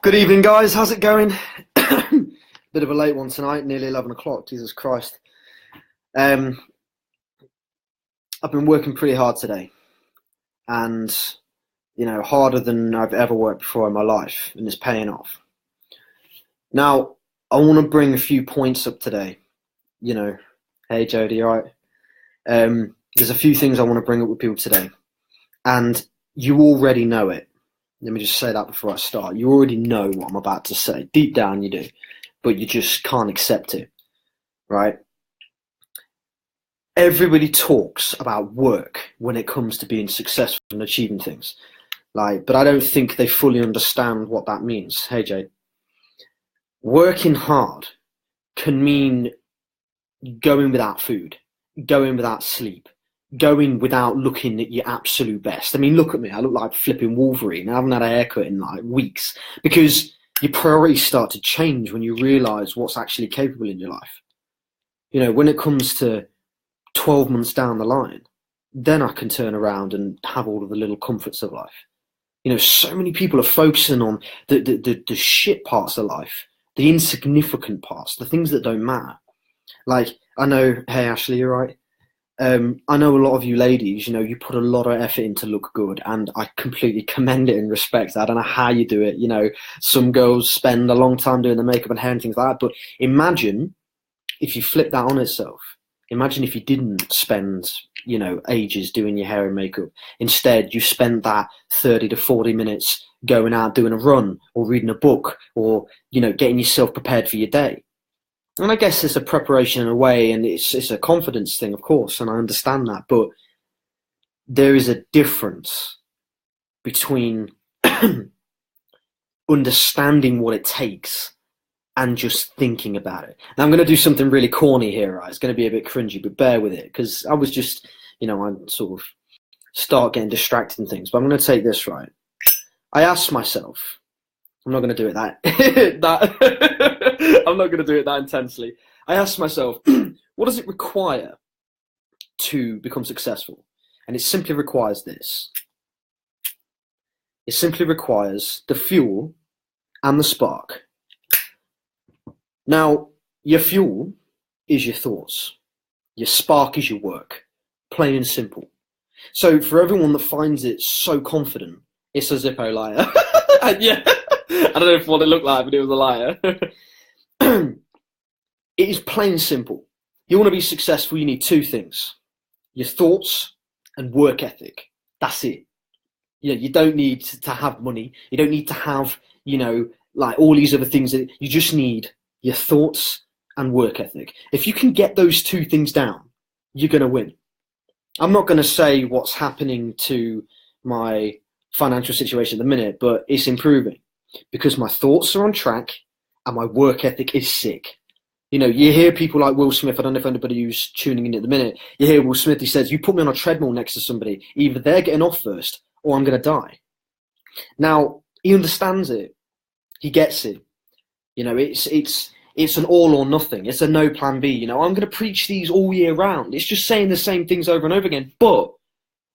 Good evening, guys. How's it going? Bit of a late one tonight, nearly 11 o'clock. Jesus Christ. I've been working pretty hard today, and harder than I've ever worked before in my life, and it's paying off. Now, I want to bring a few points up today. Hey Jody, all right? There's a few things I want to bring up with people today, and you already know it. Let me just say that before I start. You already know what I'm about to say. Deep down you do, but you just can't accept it, right? Everybody talks about work when it comes to being successful and achieving things, but I don't think they fully understand what that means. Hey Jay, working hard can mean going without food, going without sleep, going without looking at your absolute best. I mean, look at me. I look like flipping Wolverine. I haven't had a haircut in weeks, because your priorities start to change when you realize what's actually capable in your life. When it comes to 12 months down the line, then I can turn around and have all of the little comforts of life. So many people are focusing on the shit parts of life, the insignificant parts, the things that don't matter. I know, hey Ashley, you're right. I know a lot of you ladies, you put a lot of effort in to look good, and I completely commend it and respect that. I don't know how you do it. Some girls spend a long time doing the makeup and hair and things like that, but imagine if you flip that on itself. Imagine if you didn't spend, ages doing your hair and makeup. Instead, you spent that 30 to 40 minutes going out, doing a run, or reading a book, or, getting yourself prepared for your day. And I guess it's a preparation in a way, and it's a confidence thing, of course, and I understand that. But there is a difference between understanding what it takes and just thinking about it. Now, I'm going to do something really corny here, right? It's going to be a bit cringy, but bear with it, because I was just, I sort of start getting distracted and things. But I'm going to take this, right? I asked myself, I'm not going to do it I'm not going to do it that intensely. I asked myself, what does it require to become successful? And it simply requires this. It simply requires the fuel and the spark. Now, your fuel is your thoughts. Your spark is your work. Plain and simple. So for everyone that finds it so confident, it's a Zippo liar. Yeah. I don't know what it looked like, but it was a liar. It is plain and simple. You want to be successful, you need two things. Your thoughts and work ethic. That's it. You don't need to have money. You don't need to have, all these other things. You just need your thoughts and work ethic. If you can get those two things down, you're going to win. I'm not going to say what's happening to my financial situation at the minute, but it's improving because my thoughts are on track and my work ethic is sick. You hear people like Will Smith. I don't know if anybody who's tuning in at the minute, you hear Will Smith, he says, you put me on a treadmill next to somebody, either they're getting off first or I'm going to die. Now, he understands it. He gets it. It's an all or nothing. It's a no plan B. I'm going to preach these all year round. It's just saying the same things over and over again, but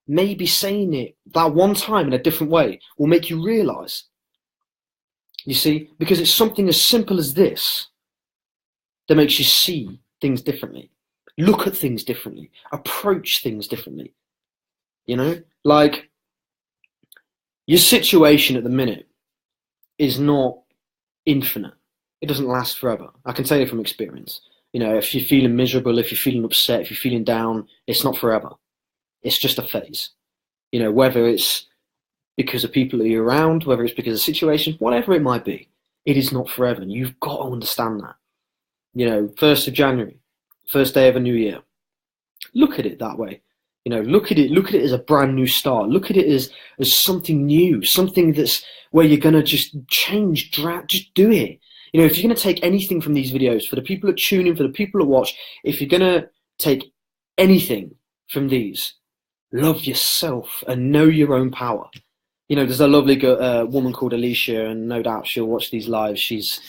maybe saying it that one time in a different way will make you realize. You see, because it's something as simple as this that makes you see things differently, look at things differently, approach things differently. Your situation at the minute is not infinite. It doesn't last forever. I can tell you from experience. If you're feeling miserable, if you're feeling upset, if you're feeling down, it's not forever. It's just a phase. Whether it's because of people that you're around, whether it's because of situations, whatever it might be, it is not forever. And you've got to understand that. 1st of January, first day of a new year. Look at it that way. Look at it as a brand new start. Look at it as something new, something that's where you're going to just change, just do it. If you're going to take anything from these videos, for the people that tune in, for the people that watch, if you're going to take anything from these, love yourself and know your own power. There's a lovely woman called Alicia, and no doubt she'll watch these lives. She's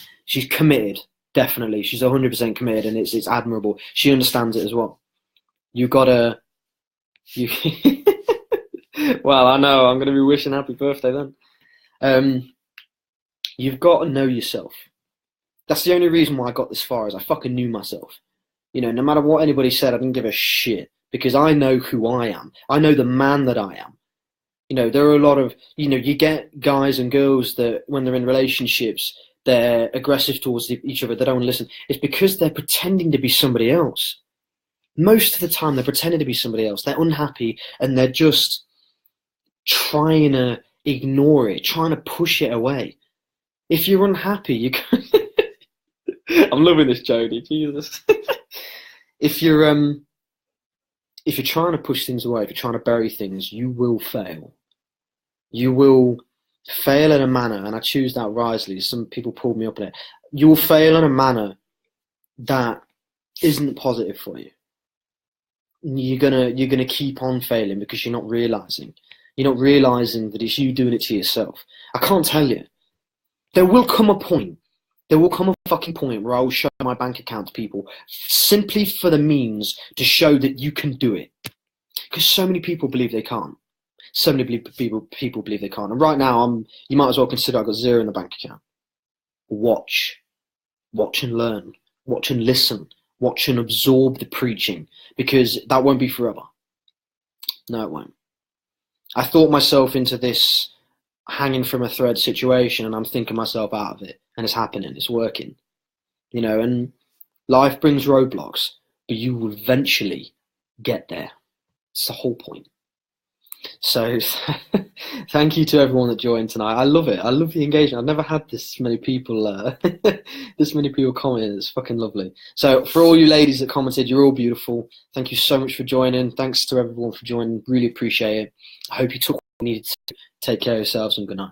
committed, definitely. She's 100% committed, and it's admirable. She understands it as well. Well, I know, I'm going to be wishing happy birthday then. You've got to know yourself. That's the only reason why I got this far, is I fucking knew myself. You know, no matter what anybody said, I didn't give a shit, because I know who I am. I know the man that I am. You know, there are a lot of, you know, you get guys and girls that when they're in relationships, they're aggressive towards each other, they don't listen. It's because they're pretending to be somebody else. Most of the time, they're pretending to be somebody else. They're unhappy, and they're just trying to ignore it, trying to push it away. If you're unhappy, you can... I'm loving this, Jodie. Jesus. If you're trying to push things away, if you're trying to bury things, you will fail. You will fail in a manner, and I choose that wisely. Some people pulled me up on it. You will fail in a manner that isn't positive for you. You're gonna keep on failing because you're not realizing. You're not realizing that it's you doing it to yourself. I can't tell you. There will come a point. There will come a fucking point where I will show my bank account to people simply for the means to show that you can do it. Because so many people believe they can't. So many people believe they can't. And right now, you might as well consider I've got zero in the bank account. Watch and learn. Watch and listen. Watch and absorb the preaching, because that won't be forever. No, it won't. I thought myself into this hanging from a thread situation, and I'm thinking myself out of it, and it's happening, it's working, you know. And life brings roadblocks, but you will eventually get there. It's the whole point. So thank you to everyone that joined tonight. I love it. I love the engagement. I've never had this many people comment. It's fucking lovely. So for all you ladies that commented, you're all beautiful. Thank you so much for joining. Thanks to everyone for joining. Really appreciate it. I hope you took what you needed to. Take care of yourselves, and good night.